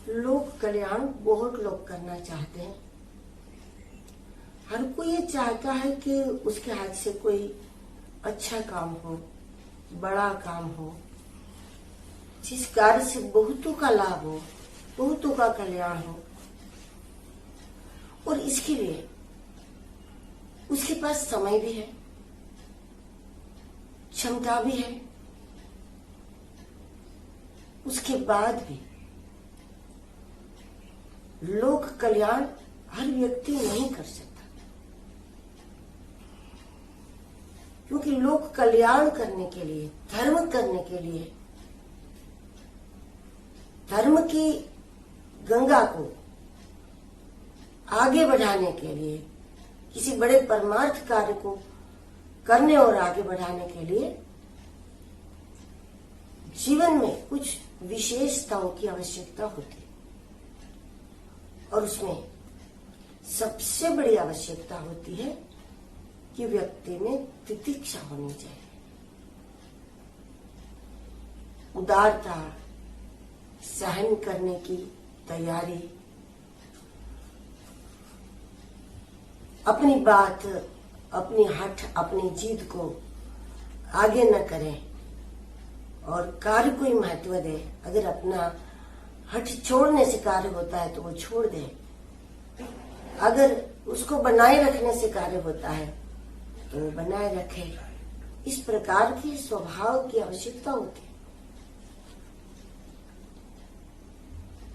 लोक कल्याण बहुत लोग करना चाहते हैं। हर कोई ये चाहता है कि उसके हाथ से कोई अच्छा काम हो, बड़ा काम हो, जिस कार्य से बहुतों का लाभ हो, बहुतों का कल्याण हो। और इसके लिए उसके पास समय भी है, क्षमता भी है, उसके बाद भी लोक कल्याण हर व्यक्ति नहीं कर सकता, क्योंकि लोक कल्याण करने के लिए, धर्म करने के लिए, धर्म की गंगा को आगे बढ़ाने के लिए, किसी बड़े परमार्थ कार्य को करने और आगे बढ़ाने के लिए जीवन में कुछ विशेषताओं की आवश्यकता होती है। और उसमें सबसे बड़ी आवश्यकता होती है कि व्यक्ति में तितिक्षा होनी चाहिए, उदारता, सहन करने की तैयारी, अपनी बात, अपनी हठ, अपनी जिद को आगे न करें और कार्य को ही महत्व दे। अगर अपना हठ छोड़ने से कार्य होता है तो वो छोड़ दे, अगर उसको बनाए रखने से कार्य होता है तो वो बनाए रखे। इस प्रकार की स्वभाव की आवश्यकता होती है,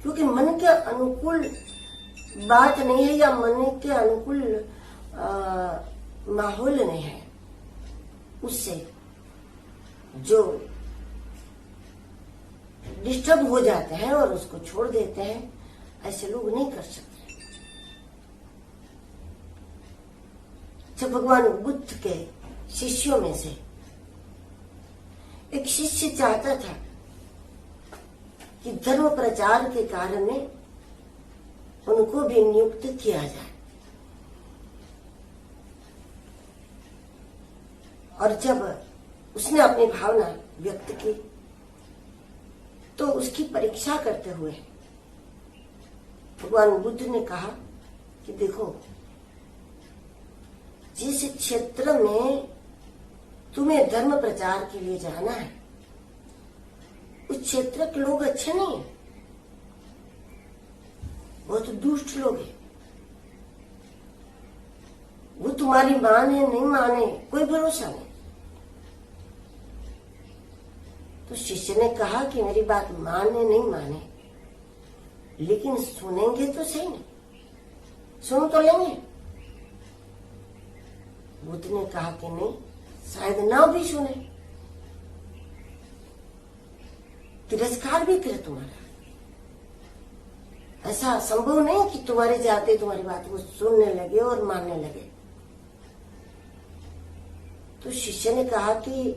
क्योंकि मन के अनुकूल बात नहीं है या मन के अनुकूल माहौल नहीं है, उससे जो डिस्टर्ब हो जाते हैं और उसको छोड़ देते हैं, ऐसे लोग नहीं कर सकते। जब भगवान बुद्ध के शिष्यों में से एक शिष्य चाहता था कि धर्म प्रचार के कार्य में उनको भी नियुक्त किया जाए, और जब उसने अपनी भावना व्यक्त की तो उसकी परीक्षा करते हुए भगवान बुद्ध ने कहा कि देखो, जिस क्षेत्र में तुम्हें धर्म प्रचार के लिए जाना है, उस क्षेत्र के लोग अच्छे नहीं हैं, बहुत दुष्ट लोग हैं। वो तुम्हारी माने नहीं माने कोई भरोसा नहीं। तो शिष्य ने कहा कि मेरी बात माने नहीं माने, लेकिन सुनेंगे तो सही नहीं, सुन तो लेंगे। बुद्ध ने कहा कि नहीं, शायद ना भी सुने, तिरस्कार भी करे तुम्हारा। ऐसा संभव नहीं कि तुम्हारे जाते तुम्हारी बात को सुनने लगे और मानने लगे। तो शिष्य ने कहा कि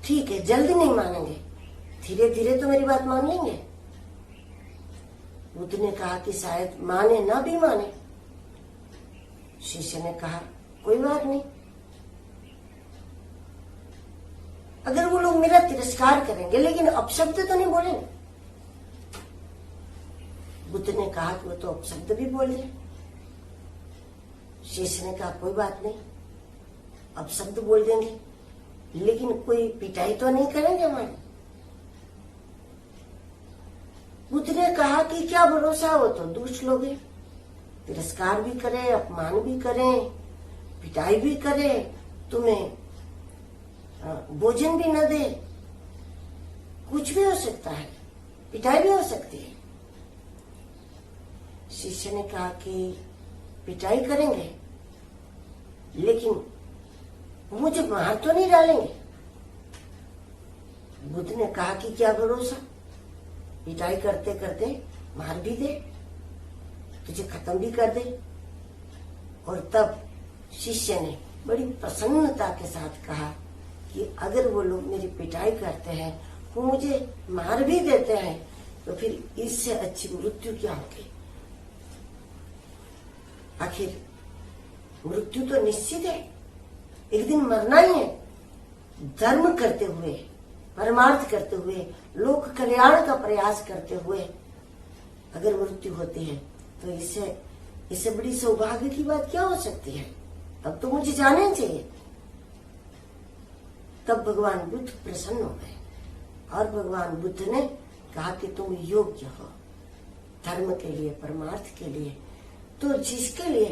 ठीक है, जल्दी नहीं मानेंगे, धीरे धीरे तो मेरी बात मान लेंगे। बुद्ध ने कहा कि शायद माने ना भी माने। शिष्य ने कहा कोई बात नहीं, अगर वो लोग मेरा तिरस्कार करेंगे लेकिन अपशब्द तो नहीं बोलेंगे। बुद्ध ने कहा कि वो तो अपशब्द भी बोल रहे। शिष्य ने कहा कोई बात नहीं, अपशब्द बोल देंगे लेकिन कोई पिटाई तो नहीं करेंगे हमारी। बुद्ध ने कहा कि क्या भरोसा, हो तो दुष्ट लोग हैं, तिरस्कार भी करें, अपमान भी करें, पिटाई भी करें, तुम्हें भोजन भी न दे, कुछ भी हो सकता है, पिटाई भी हो सकती है। शिष्य ने कहा कि पिटाई करेंगे लेकिन मुझे मार तो नहीं डालेंगे। बुद्ध ने कहा कि क्या भरोसा, पिटाई करते करते मार भी दे, तुझे खत्म भी कर दे। और तब शिष्य ने बड़ी प्रसन्नता के साथ कहा कि अगर वो लोग मेरी पिटाई करते हैं, वो मुझे मार भी देते हैं, तो फिर इससे अच्छी मृत्यु क्या होगी। आखिर मृत्यु तो निश्चित है, एक दिन मरना ही है। धर्म करते हुए परमार्थ करते हुए, लोक कल्याण का प्रयास करते हुए अगर मृत्यु होती है तो इससे बड़ी सौभाग्य की बात क्या हो सकती है। तब तो मुझे जाना चाहिए। तब भगवान बुद्ध प्रसन्न हो गए और भगवान बुद्ध ने कहा कि तुम योग्य हो धर्म के लिए, परमार्थ के लिए। तो जिसके लिए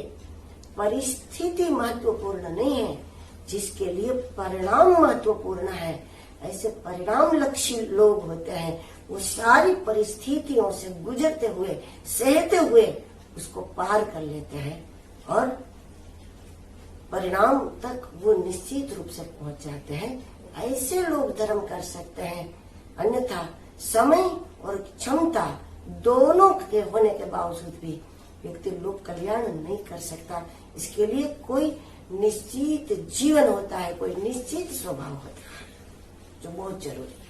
परिस्थिति महत्वपूर्ण नहीं है, जिसके लिए परिणाम महत्वपूर्ण है, ऐसे परिणाम लक्ष्य लोग होते हैं, वो सारी परिस्थितियों से गुजरते हुए, सहते हुए उसको पार कर लेते हैं और परिणाम तक वो निश्चित रूप से पहुंच जाते हैं। ऐसे लोग धर्म कर सकते हैं। अन्यथा समय और क्षमता दोनों के होने के बावजूद भी व्यक्ति लोक कल्याण नहीं कर सकता। इसके लिए कोई निश्चित जीवन होता है, कोई निश्चित स्वभाव होता है, जो बहुत जरूरी है।